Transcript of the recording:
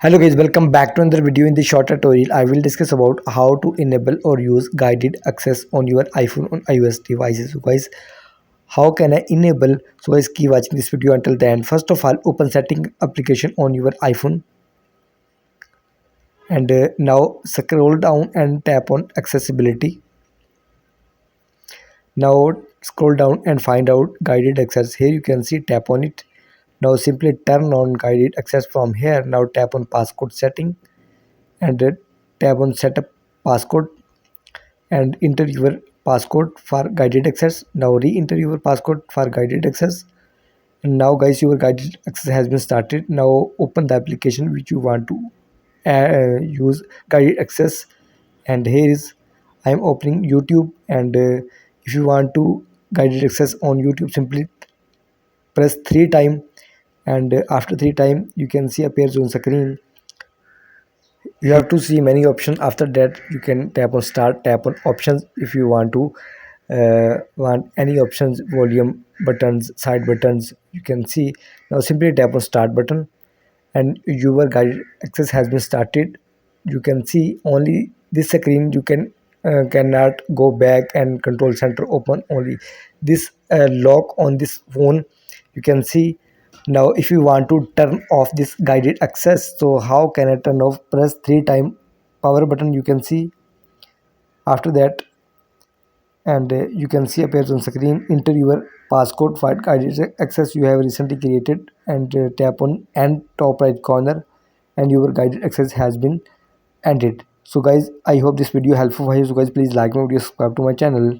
Hello guys, welcome back to another video. In this short tutorial, I will discuss about how to enable or use guided access on your iPhone on iOS devices. So guys, how can I enable? So guys, keep watching this video until the end. First of all, open setting application on your iPhone and now scroll down and tap on accessibility. Now scroll down and find out guided access. Here you can see, tap on it. Now simply turn on guided access from here. Now tap on passcode setting and tap on setup passcode and enter your passcode for guided access. Now re-enter your passcode for guided access. And now guys, your guided access has been started. Now open the application which you want to use guided access. And here is, I am opening YouTube. And if you want to guided access on YouTube, simply press 3 times. And after 3 times you can see appears on screen. You have to see many options. After that you can tap on start, tap on options if you want to want any options, volume buttons, side buttons. You can see. Now simply tap on start button and your guided access has been started. You can see only this screen. You cannot go back, and control center open only this lock on this phone. You can see. Now if you want to turn off this guided access, so how can I turn off? Press 3 times power button, you can see. After that, and you can see appears on screen, enter your passcode for guided access you have recently created and tap on end top right corner and your guided access has been ended. So guys, I hope this video helpful for you. So guys, please like my video, subscribe to my channel.